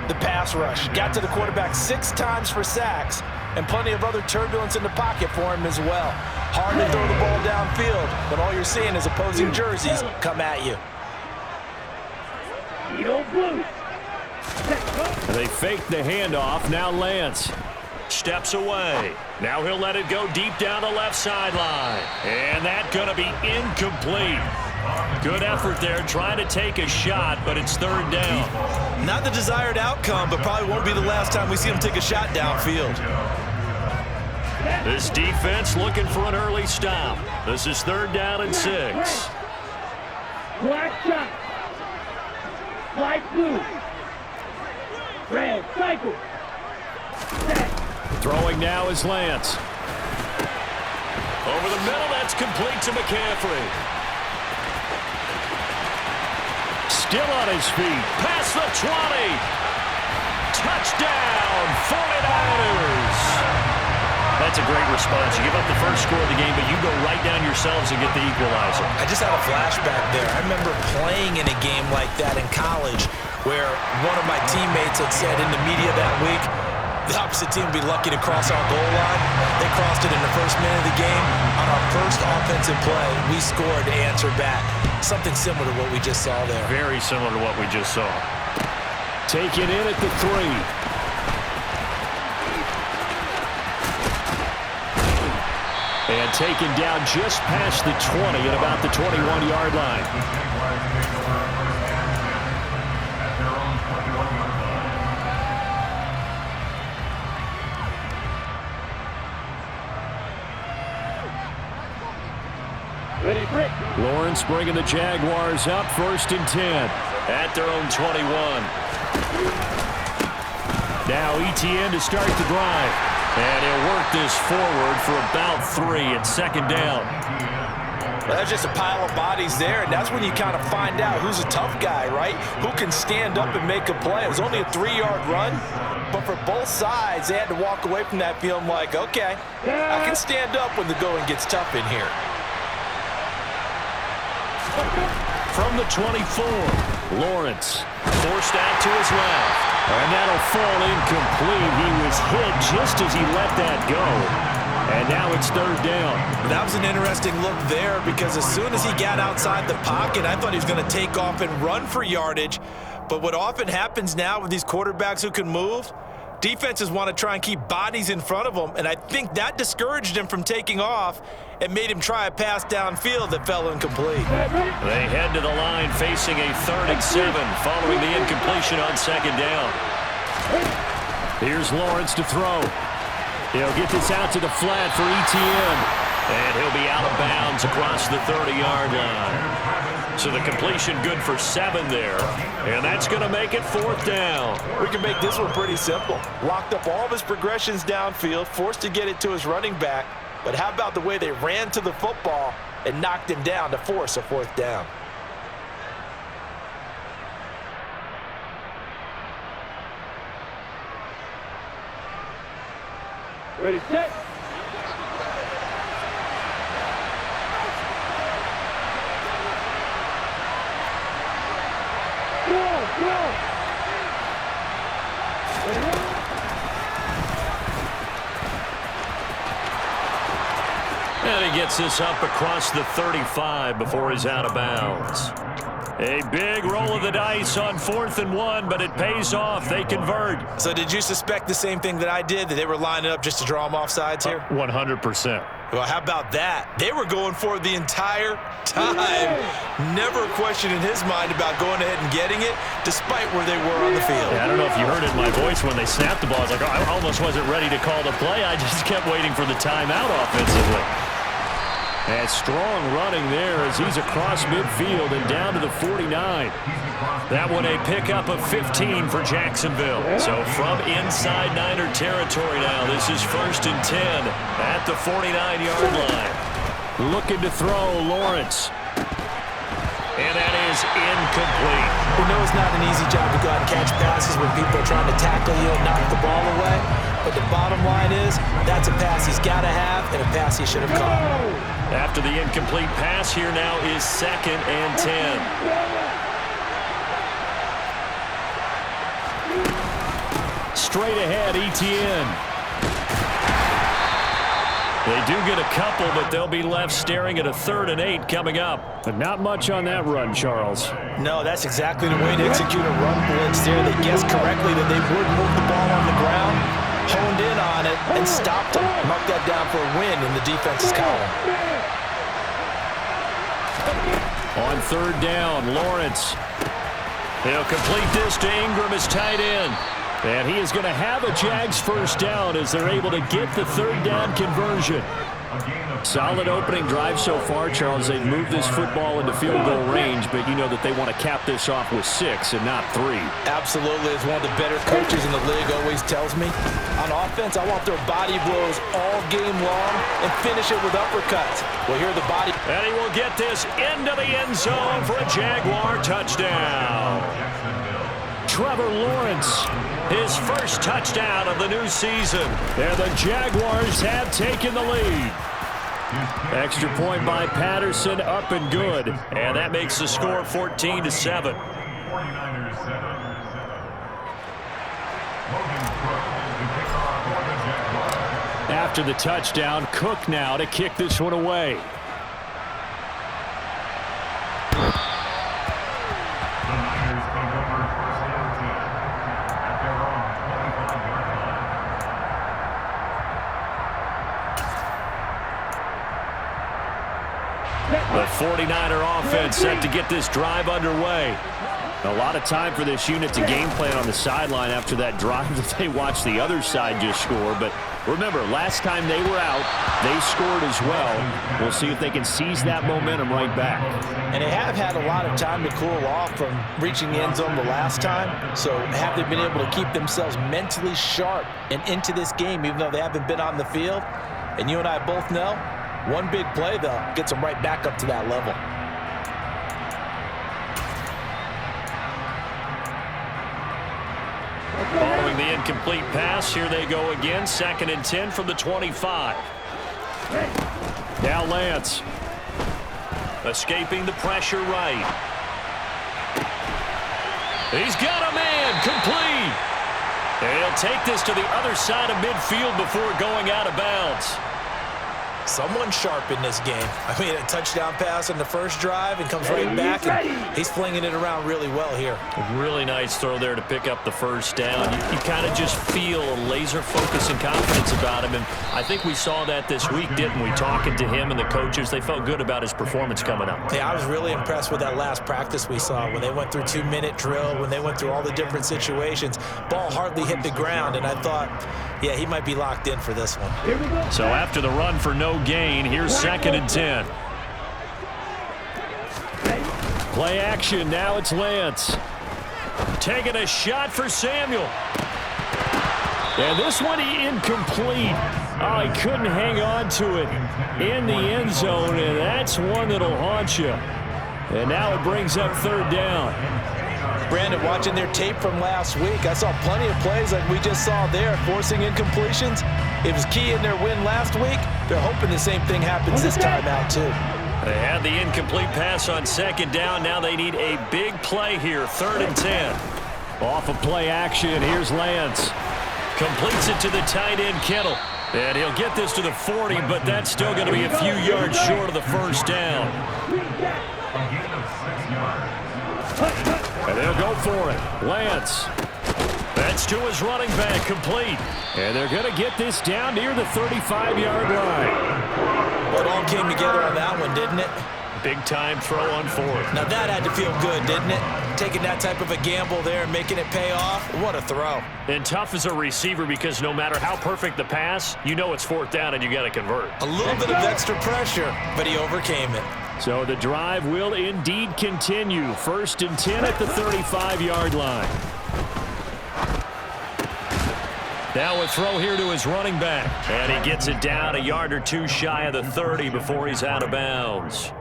The pass rush got to the quarterback 6 times for sacks, and plenty of other turbulence in the pocket for him as well. Hard to throw the ball downfield when all you're seeing is opposing jerseys come at you. They fake the handoff. Now Lance steps away. Now he'll let it go deep down the left sideline. And that's going to be incomplete. Good effort there trying to take a shot, but it's 3rd down. Not the desired outcome, but probably won't be the last time we see him take a shot downfield. This defense looking for an early stop. This is 3rd down and 6. Black shot. Light blue. Red cycle. Throwing now is Lance. Over the middle, that's complete to McCaffrey. Still on his feet. Past the 20. Touchdown, 49ers. That's a great response. You give up the first score of the game, but you go right down yourselves and get the equalizer. I just had a flashback there. I remember playing in a game like that in college where one of my teammates had said in the media that week, the opposite team would be lucky to cross our goal line. They crossed it in the first minute of the game. On our first offensive play, we scored to answer back. Something similar to what we just saw there. Very similar to what we just saw. Taken in at the 3. And taken down just past the 20 at about the 21-yard line. Lawrence bringing the Jaguars up 1st and 10 at their own 21. Now ETN to start the drive. And he'll work this forward for about 3 at 2nd down. Well, that's just a pile of bodies there, and that's when you kind of find out who's a tough guy, right? Who can stand up and make a play. It was only a 3-yard run, but for both sides, they had to walk away from that feeling like, okay, I can stand up when the going gets tough in here. From the 24, Lawrence forced out to his left. And that'll fall incomplete. He was hit just as he let that go. And now it's 3rd down. That was an interesting look there because as soon as he got outside the pocket, I thought he was going to take off and run for yardage. But what often happens now with these quarterbacks who can move, defenses want to try and keep bodies in front of them. And I think that discouraged him from taking off and made him try a pass downfield that fell incomplete. They head to the line facing a 3rd and 7 following the incompletion on 2nd down. Here's Lawrence to throw. He'll get this out to the flat for ETN. And he'll be out of bounds across the 30-yard line. So the completion good for 7 there. And that's going to make it 4th down. We can make this one pretty simple. Locked up all of his progressions downfield, forced to get it to his running back. But how about the way they ran to the football and knocked him down to force a 4th down? Ready, set. Go. And he gets this up across the 35 before he's out of bounds. A big roll of the dice on 4th and 1, but it pays off. They convert. So did you suspect the same thing that I did, that they were lining up just to draw him off sides here? 100%. Well, how about that? They were going for it the entire time. Never a question in his mind about going ahead and getting it, despite where they were on the field. Yeah, I don't know if you heard it in my voice when they snapped the ball. I was like, oh, I almost wasn't ready to call the play. I just kept waiting for the timeout offensively. And strong running there as he's across midfield and down to the 49. That one a pickup of 15 for Jacksonville. So from inside Niner territory now, this is 1st and 10 at the 49-yard line. Looking to throw, Lawrence. And that is incomplete. We know it's not an easy job to go out and catch passes when people are trying to tackle you and knock the ball away. But the bottom line is, that's a pass he's got to have and a pass he should have caught. After the incomplete pass, here now is 2nd and 10. straight ahead, ETN. They do get a couple, but they'll be left staring at a 3rd and 8 coming up. But not much on that run, Charles. No, that's exactly the way to execute a run blitz there. They guessed correctly that they would move the ball on the ground, honed in on it, and stopped them. Marked that down for a win in the defense's column. On 3rd down, Lawrence. He'll complete this to Ingram, his tight end. And he is going to have a Jags first down as they're able to get the 3rd down conversion. Solid opening drive so far, Charles. They've moved this football into field goal range, but you know that they want to cap this off with 6 and not 3. Absolutely. As one of the better coaches in the league always tells me, on offense, I want their body blows all game long and finish it with uppercuts. Well, here are the body. And he will get this into the end zone for a Jaguar touchdown. Trevor Lawrence, his first touchdown of the new season. And the Jaguars have taken the lead. Extra point by Patterson, up and good. And that makes the score 14-7. After the touchdown, Cook now to kick this one away. The 49er offense set to get this drive underway. A lot of time for this unit to game plan on the sideline after that drive that they watched the other side just score. But remember, last time they were out, they scored as well. We'll see if they can seize that momentum right back. And they have had a lot of time to cool off from reaching the end zone the last time. So have they been able to keep themselves mentally sharp and into this game, even though they haven't been on the field? And you and I both know, one big play, though, gets them right back up to that level. Following the incomplete pass, here they go again. 2nd and 10 from the 25. Now Lance. Escaping the pressure right. He's got a man. Complete. And he'll take this to the other side of midfield before going out of bounds. Someone sharp in this game. I mean, a touchdown pass on the first drive and comes right back, and he's flinging it around really well here. A really nice throw there to pick up the first down. You kind of just feel a laser focus and confidence about him, and I think we saw that this week, didn't we? Talking to him and the coaches, they felt good about his performance coming up. Yeah, I was really impressed with that last practice we saw when they went through 2-minute drill, when they went through all the different situations. Ball hardly hit the ground, and I thought, yeah, he might be locked in for this one. So after the run for no gain, here's 2nd and 10. Play action, now it's Lance. Taking a shot for Samuel. And this one incomplete. Oh, he couldn't hang on to it in the end zone, and that's one that'll haunt you. And now it brings up 3rd down. Brandon, watching their tape from last week, I saw plenty of plays like we just saw there, forcing incompletions. It was key in their win last week. They're hoping the same thing happens this time out, too. They had the incomplete pass on 2nd down. Now they need a big play here, 3rd and 10. Off of play action, here's Lance. Completes it to the tight end, Kittle. And he'll get this to the 40, but that's still going to be a few yards short of the first down. And they'll go for it. Lance. That's to his running back, complete. And they're going to get this down near the 35-yard line. Well, it all came together on that one, didn't it? Big-time throw on 4th. Now that had to feel good, didn't it? Taking that type of a gamble there and making it pay off. What a throw. And tough as a receiver because no matter how perfect the pass, you know it's 4th down and you got to convert. A little bit of extra pressure, but he overcame it. So the drive will indeed continue. 1st and 10 at the 35-yard line. Now a throw here to his running back. And he gets it down a yard or two shy of the 30 before he's out of bounds.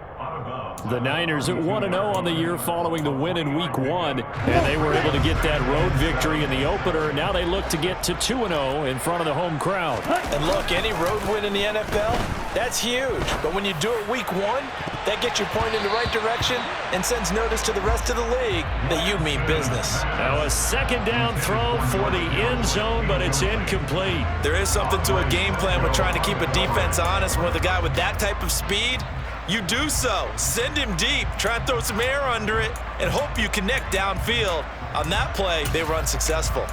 The Niners at 1-0 on the year following the win in Week 1. And they were able to get that road victory in the opener. Now they look to get to 2-0 in front of the home crowd. And look, any road win in the NFL, that's huge. But when you do it Week 1, That gets your point in the right direction and sends notice to the rest of the league that you mean business. Now a second down throw for the end zone, but it's incomplete. There is something to a game plan with trying to keep a defense honest. With a guy with that type of speed, you do so. Send him deep, try and throw some air under it, and hope you connect downfield. On that play, they were unsuccessful.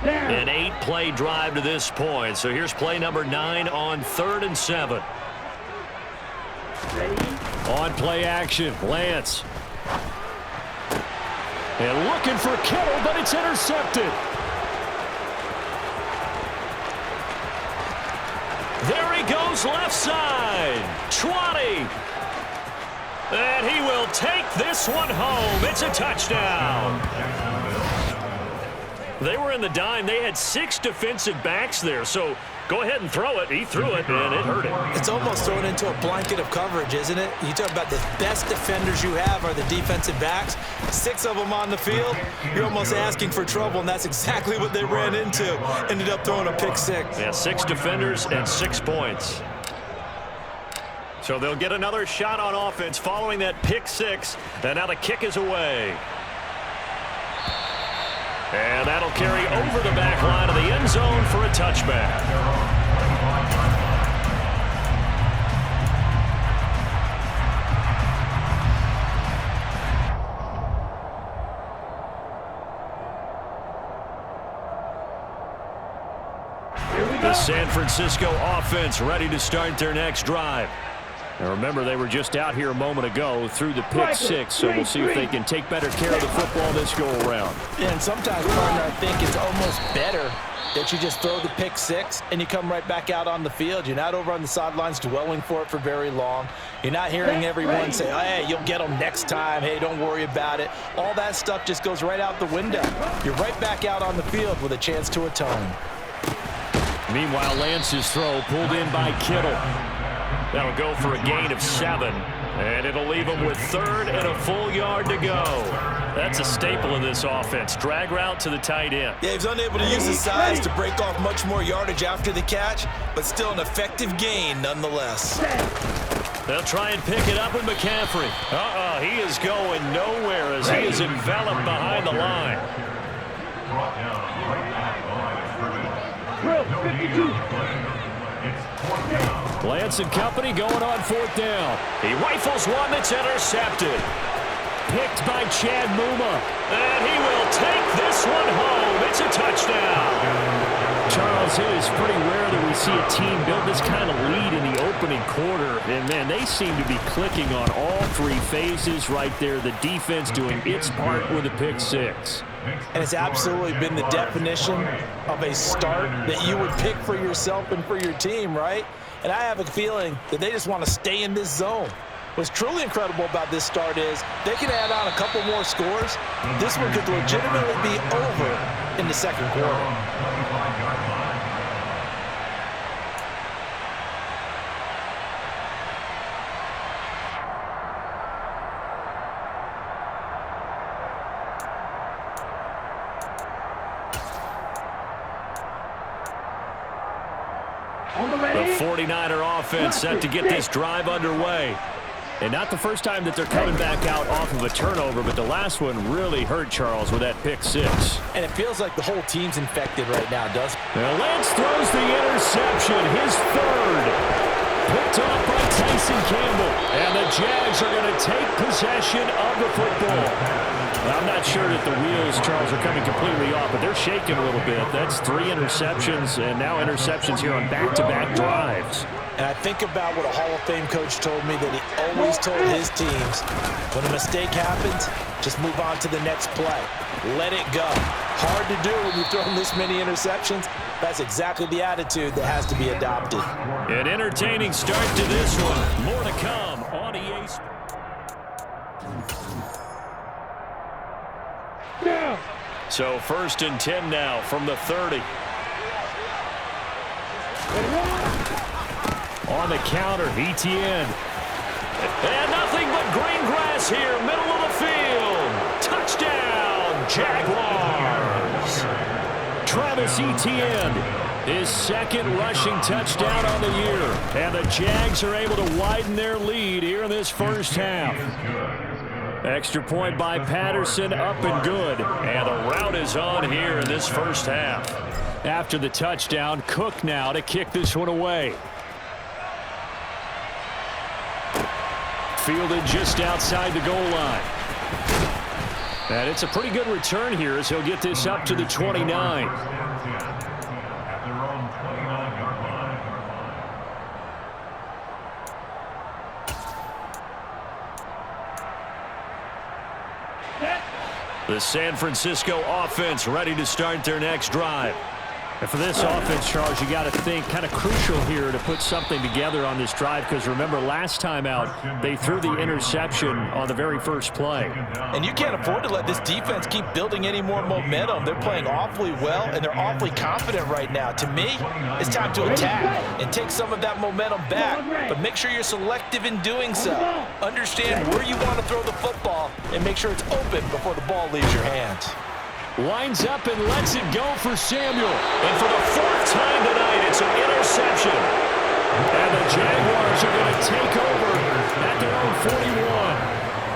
An 8-play drive to this point. So here's play number 9 on 3rd and 7. On play action, Lance. And looking for Kittle, but it's intercepted. There he goes, left side. 20. And he will take this one home. It's a touchdown. They were in the dime. They had 6 defensive backs there, so go ahead and throw it. He threw it, and it hurt him. It's almost thrown into a blanket of coverage, isn't it? You talk about the best defenders you have are the defensive backs. 6 of them on the field. You're almost asking for trouble, and that's exactly what they ran into. Ended up throwing a pick 6. Yeah, 6 defenders and 6 points. So they'll get another shot on offense following that pick 6, and now the kick is away. And that'll carry over the back line of the end zone for a touchback. The San Francisco offense ready to start their next drive. Now remember, they were just out here a moment ago through the pick 6, so we'll see if they can take better care of the football this go-around. And sometimes, partner, I think it's almost better that you just throw the pick 6 and you come right back out on the field. You're not over on the sidelines dwelling for it for very long. You're not hearing everyone say, hey, you'll get them next time. Hey, don't worry about it. All that stuff just goes right out the window. You're right back out on the field with a chance to atone. Meanwhile, Lance's throw pulled in by Kittle. That'll go for a gain of 7, and it'll leave him with 3rd and a full yard to go. That's a staple in this offense. Drag route to the tight end. Yeah, he's unable to use his size to break off much more yardage after the catch, but still an effective gain nonetheless. They'll try and pick it up with McCaffrey. He is going nowhere as he is enveloped behind the line. Lance and company going on 4th down. He rifles one that's intercepted. Picked by Chad Muma. And he will take this one home. It's a touchdown. Charles, it is pretty rare that we see a team build this kind of lead in the opening quarter. And, man, they seem to be clicking on all 3 phases right there. The defense doing its part with a pick 6. And it's absolutely been the definition of a start that you would pick for yourself and for your team, right? And I have a feeling that they just want to stay in this zone. What's truly incredible about this start is they can add on a couple more scores. This one could legitimately be over in the second quarter. The 49er offense set to get this drive underway. And not the first time that they're coming back out off of a turnover, but the last one really hurt Charles with that pick 6. And it feels like the whole team's infected right now, doesn't it? Now Lance throws the interception, his 3rd. Picked off by Tyson Campbell. And the Jags are going to take possession of the football. I'm not sure that the wheels, Charles, are coming completely off, but they're shaking a little bit. That's 3 interceptions, and now interceptions here on back-to-back drives. And I think about what a Hall of Fame coach told me that he always told his teams, when a mistake happens, just move on to the next play. Let it go. Hard to do when you've thrown this many interceptions. That's exactly the attitude that has to be adopted. An entertaining start to this one. More to come on EA Sports. So 1st and 10 now from the 30. On the counter, ETN. And nothing but green grass here, middle of the field. Touchdown, Jaguars. Travis Etienne His second rushing touchdown on the year. And the Jags are able to widen their lead here in this first half. Extra point by Patterson, up and good. And the route is on here in this first half. After the touchdown, Cook now to kick this one away. Fielded just outside the goal line. And it's a pretty good return here as he'll get this up to the 29. The San Francisco offense ready to start their next drive. And for this offense, Charles, you got to think kind of crucial here to put something together on this drive, because remember last time out they threw the interception on the very first play. And you can't afford to let this defense keep building any more momentum. They're playing awfully well and they're awfully confident right now. To me, it's time to attack and take some of that momentum back, but make sure you're selective in doing so. Understand where you want to throw the football and make sure it's open before the ball leaves your hands. Winds up and lets it go for Samuel. And for the fourth time tonight, it's an interception. And the Jaguars are going to take over at their own 41.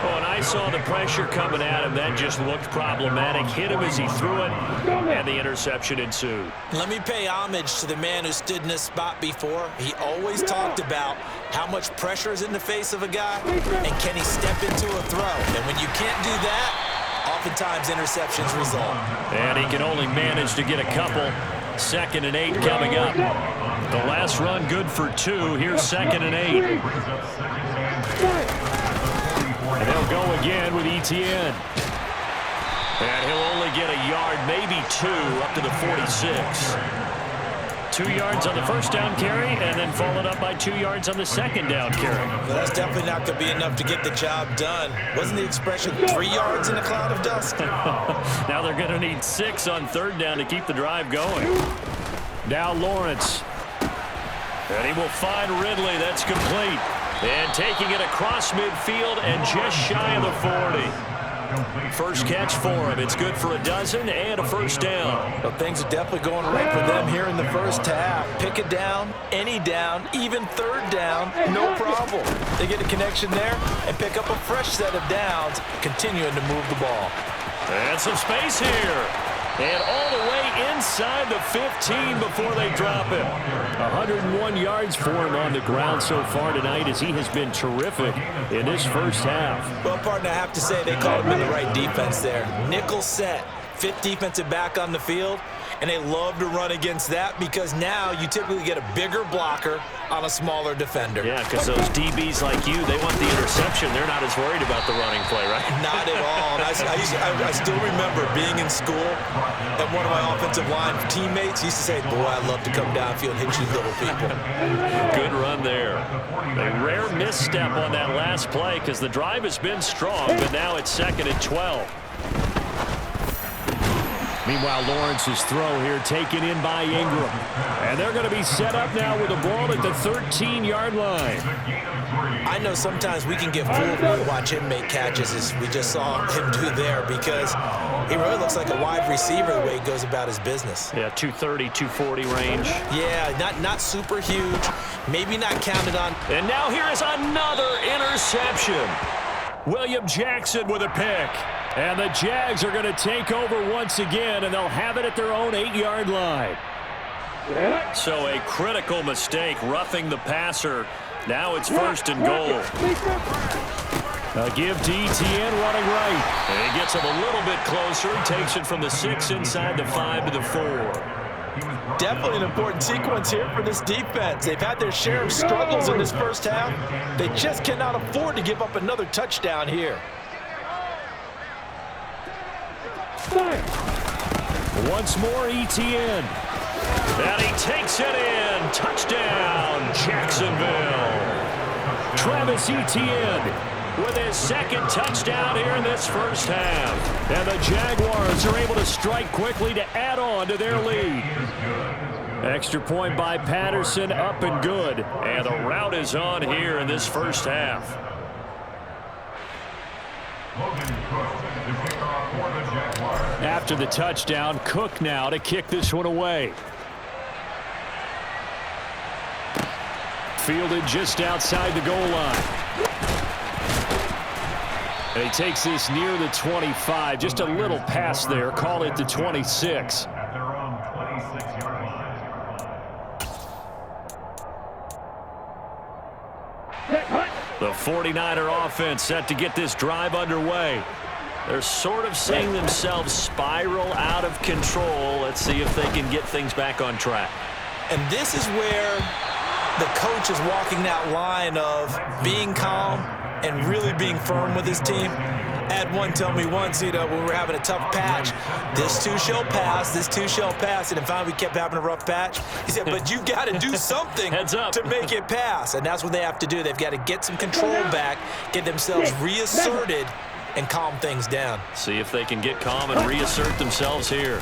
Oh, and I saw the pressure coming at him. That just looked problematic. Hit him as he threw it, and the interception ensued. Let me pay homage to the man who stood in this spot before. He always talked about how much pressure is in the face of a guy, and can he step into a throw. And when you can't do that, oftentimes interceptions result. And he can only manage to get a couple. 2nd and 8 coming up. The last run good for 2. Here's 2nd and 8. And they'll go again with Etienne. And he'll only get a yard, maybe 2, up to the 46. 2 yards on the first down carry, and then followed up by 2 yards on the second down carry. Well, that's definitely not going to be enough to get the job done. Wasn't the expression 3 yards in a cloud of dust? Now they're going to need 6 on 3rd down to keep the drive going. Now Lawrence. And he will find Ridley. That's complete. And taking it across midfield and just shy of the 40. First catch for him. It's good for a dozen and a first down. Well, things are definitely going right for them here in the first half. Pick it down, any down, even 3rd down, no problem. They get a connection there and pick up a fresh set of downs, continuing to move the ball. And some space here. And all the way inside the 15 before they drop him. 101 yards for him on the ground so far tonight, as he has been terrific in this first half. Well, partner, I have to say they called him in the right defense there. Nickel set, 5th defensive back on the field, and they love to run against that because now you typically get a bigger blocker on a smaller defender. Yeah, because those DBs like you, they want the interception. They're not as worried about the running play, right? Not at all. I still remember being in school, and one of my offensive line teammates used to say, boy, I love to come downfield and hit you little people. Good run there. A rare misstep on that last play because the drive has been strong, but now it's 2nd and 12. Meanwhile, Lawrence's throw here taken in by Ingram. And they're going to be set up now with the ball at the 13-yard line. I know sometimes we can get fooled when we watch him make catches, as we just saw him do there, because he really looks like a wide receiver the way he goes about his business. Yeah, 230, 240 range. Yeah, not super huge, maybe not counted on. And now here is another interception. William Jackson with a pick. And the Jags are going to take over once again, and they'll have it at their own 8-yard line. So a critical mistake, roughing the passer. Now it's 1st and goal. A give to Etienne running right. And he gets him a little bit closer. Takes it from the 6 inside the 5 to the 4. Definitely an important sequence here for this defense. They've had their share of struggles in this first half. They just cannot afford to give up another touchdown here. Once more, Etienne. And he takes it in. Touchdown, Jacksonville. Travis Etienne with his 2nd touchdown here in this first half. And the Jaguars are able to strike quickly to add on to their lead. Extra point by Patterson, up and good. And the route is on here in this first half. After the touchdown, Cook now to kick this one away. fielded just outside the goal line. And he takes this near the 25. Just a little pass there. Call it the 26. The 49er offense set to get this drive underway. They're sort of seeing themselves spiral out of control. Let's see if they can get things back on track. And this is where the coach is walking that line of being calm and really being firm with his team. I had one tell me once, when we were having a tough patch, this too shall pass, this too shall pass. And then finally we kept having a rough patch. He said, but you got to do something to make it pass. And that's what they have to do. They've got to get some control back, get themselves reasserted, and calm things down. See if they can get calm and reassert themselves here.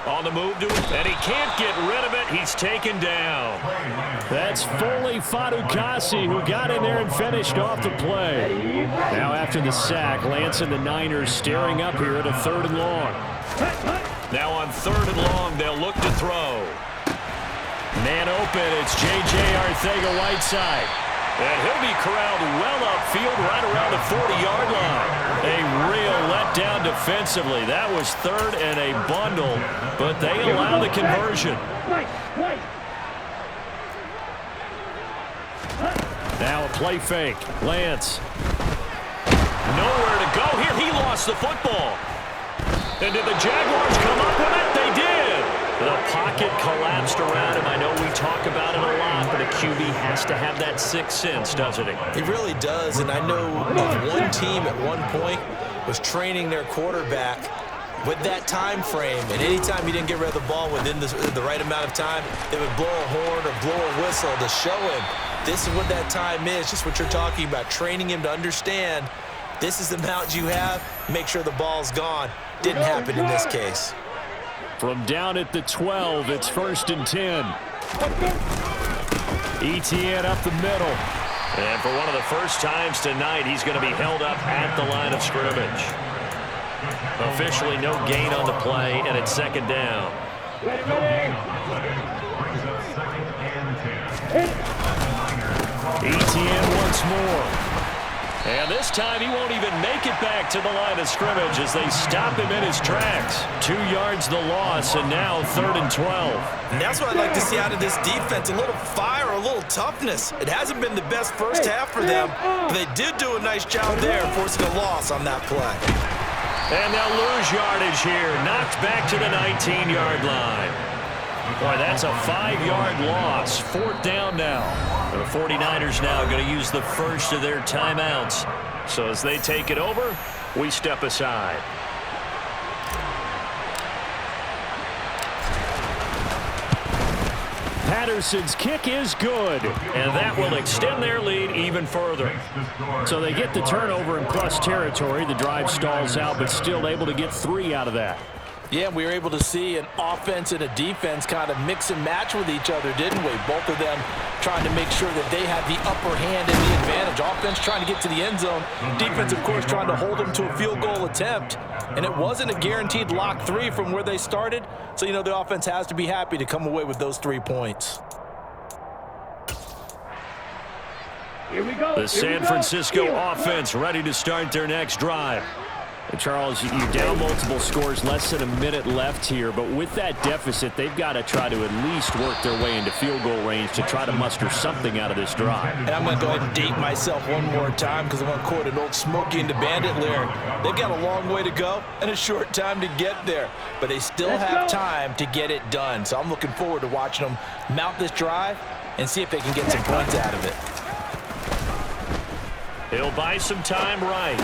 On the move to it, and he can't get rid of it. He's taken down. That's Foley Fadukasi who got in there and finished off the play. Now after the sack, Lance and the Niners staring up here at a 3rd and long. Now on 3rd and long, they'll look to throw. Man open, it's J.J. Arcega-Whiteside. And he'll be corralled well upfield right around the 40-yard line. A real letdown defensively. That was 3rd and a bundle, but they allow the conversion. Now a play fake. Lance. Nowhere to go here. He lost the football. And did the Jaguars come up with it? They did. The pocket collapsed around him. I know we talk about it a lot, but a QB has to have that sixth sense, doesn't he? He really does, and I know of one team at one point was training their quarterback with that time frame, and anytime he didn't get rid of the ball within the right amount of time, they would blow a horn or blow a whistle to show him this is what that time is, just what you're talking about, training him to understand this is the amount you have, make sure the ball's gone. Didn't happen in this case. From down at the 12, it's 1st and 10. Etienne up the middle. And for one of the first times tonight, he's going to be held up at the line of scrimmage. Officially no gain on the play, and it's 2nd down. Etienne once more. And this time he won't even make it back to the line of scrimmage as they stop him in his tracks. 2 yards the loss, and now 3rd and 12. And that's what I'd like to see out of this defense, a little fire, a little toughness. It hasn't been the best first half for them, but they did do a nice job there, forcing a loss on that play. And they'll lose yardage here, knocked back to the 19-yard line. Boy, that's a 5-yard loss. 4th down now. The 49ers now going to use the first of their timeouts. So as they take it over, we step aside. Patterson's kick is good, and that will extend their lead even further. So they get the turnover in plus territory. The drive stalls out, but still able to get 3 out of that. Yeah, we were able to see an offense and a defense kind of mix and match with each other, didn't we? Both of them trying to make sure that they had the upper hand and the advantage. Offense trying to get to the end zone. Defense, of course, trying to hold them to a field goal attempt. And it wasn't a guaranteed lock 3 from where they started. So, the offense has to be happy to come away with those 3 points. Here we go. The San Francisco offense ready to start their next drive. And Charles, you're down multiple scores, less than a minute left here, but with that deficit, they've got to try to at least work their way into field goal range to try to muster something out of this drive. And I'm going to go ahead and date myself one more time because I'm going to quote an old Smokey and the Bandit lyric. They've got a long way to go and a short time to get there, but they still have time to get it done. So I'm looking forward to watching them mount this drive and see if they can get some points out of it. He'll buy some time right.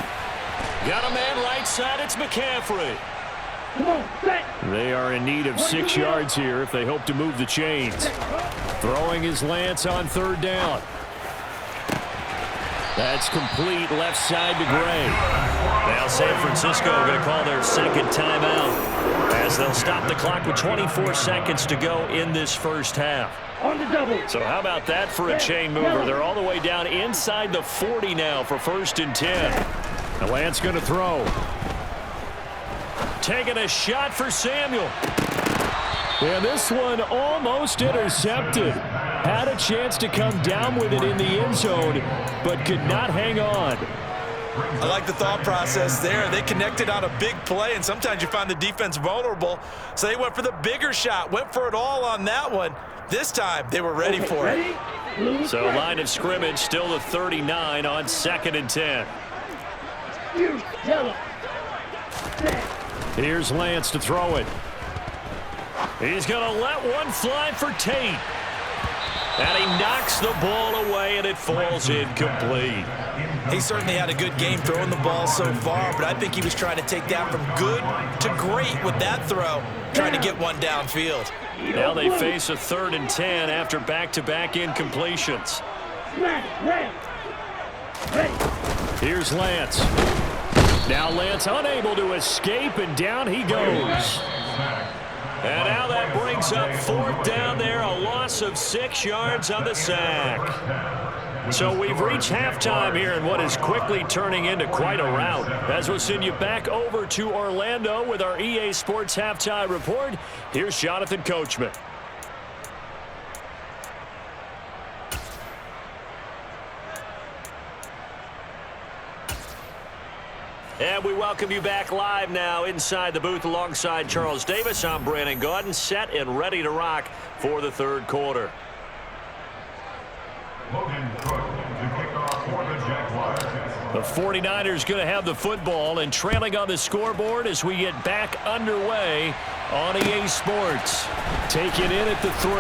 Got a man right side, it's McCaffrey. They are in need of 6 yards here if they hope to move the chains. Throwing his Lance on 3rd down. That's complete left side to Gray. Now San Francisco going to call their 2nd timeout as they'll stop the clock with 24 seconds to go in this first half. On the double. So how about that for a chain mover? They're all the way down inside the 40 now for 1st and 10. The Lance going to throw. Taking a shot for Samuel. And this one almost intercepted. Had a chance to come down with it in the end zone, but could not hang on. I like the thought process there. They connected on a big play, and sometimes you find the defense vulnerable. So they went for the bigger shot, went for it all on that one. This time, they were ready for it. So line of scrimmage still the 39 on 2nd and 10. Here's Lance to throw it. He's going to let one fly for Tate. And he knocks the ball away, and it falls incomplete. He certainly had a good game throwing the ball so far, but I think he was trying to take that from good to great with that throw, trying to get one downfield. Now they face a 3rd and 10 after back-to-back incompletions. Here's Lance. Now Lance unable to escape, and down he goes. And now that brings up 4th down there, a loss of 6 yards on the sack. So we've reached halftime here in what is quickly turning into quite a rout. As we'll send you back over to Orlando with our EA Sports Halftime Report, here's Jonathan Coachman. And we welcome you back live now inside the booth alongside Charles Davis. I'm Brandon Gaudin, set and ready to rock for the 3rd quarter. The 49ers going to have the football and trailing on the scoreboard as we get back underway on EA Sports. Taken in at the 3.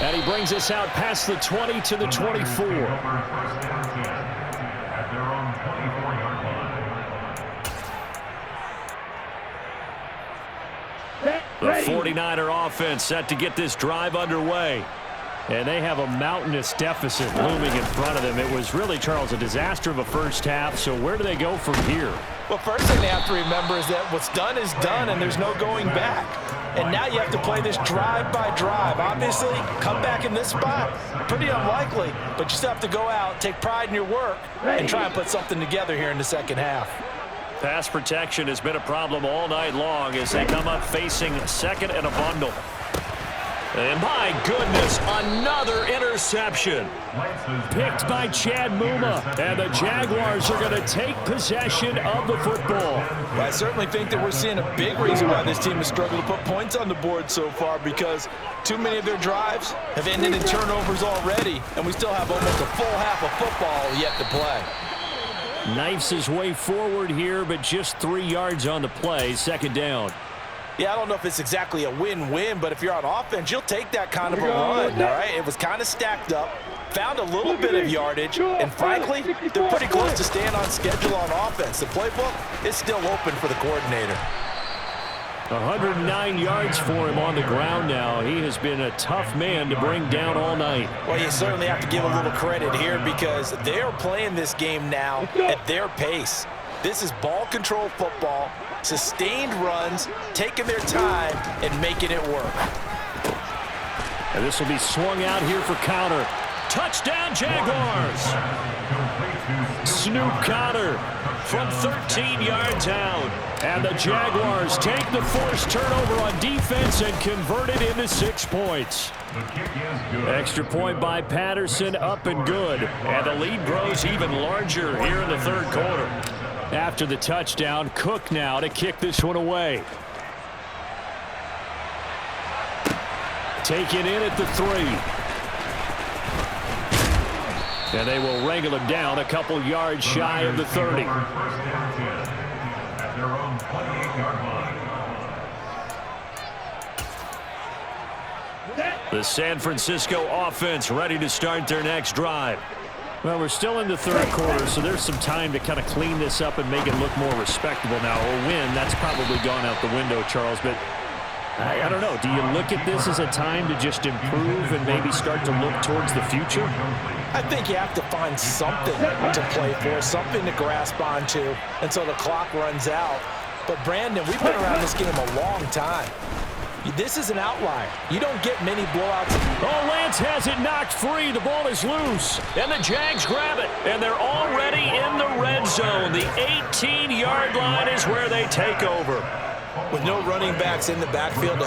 And he brings us out past the 20 to the 24. The 49er offense set to get this drive underway. And they have a mountainous deficit looming in front of them. It was really, Charles, a disaster of a first half. So where do they go from here? Well, first thing they have to remember is that what's done is done, and there's no going back. And now you have to play this drive by drive. Obviously, come back in this spot, pretty unlikely. But you still have to go out, take pride in your work, and try and put something together here in the second half. Pass protection has been a problem all night long as they come up facing 2nd and a bundle. And my goodness, another interception. Picked by Chad Muma, and the Jaguars are going to take possession of the football. Well, I certainly think that we're seeing a big reason why this team has struggled to put points on the board so far, because too many of their drives have ended in turnovers already, and we still have almost a full half of football yet to play. Knifes his way forward here, but just 3 yards on the play, 2nd down. Yeah, I don't know if it's exactly a win-win, but if you're on offense, you'll take that kind of a run, all right? It was kind of stacked up, found a little bit of yardage, and frankly, they're pretty close to staying on schedule on offense. The playbook is still open for the coordinator. 109 yards for him on the ground now. He has been a tough man to bring down all night. Well, you certainly have to give a little credit here because they are playing this game now at their pace. This is ball control football, sustained runs, taking their time and making it work. And this will be swung out here for counter. Touchdown, Jaguars! Snoop Conner from 13 yards out. And the Jaguars take the forced turnover on defense and convert it into 6 points. Extra point by Patterson, up and good. And the lead grows even larger here in the 3rd quarter. After the touchdown, Cook now to kick this one away. Taken in at the 3. And they will wrangle him down a couple yards shy of the 30. The San Francisco offense ready to start their next drive. Well, we're still in the 3rd quarter, so there's some time to kind of clean this up and make it look more respectable now. A win, that's probably gone out the window, Charles, but I don't know. Do you look at this as a time to just improve and maybe start to look towards the future? I think you have to find something to play for, something to grasp onto until the clock runs out. But, Brandon, we've been around this game a long time. This is an outlier. You don't get many blowouts. Oh, Lance has it knocked free. The ball is loose. And the Jags grab it. And they're already in the red zone. The 18-yard line is where they take over. With no running backs in the backfield,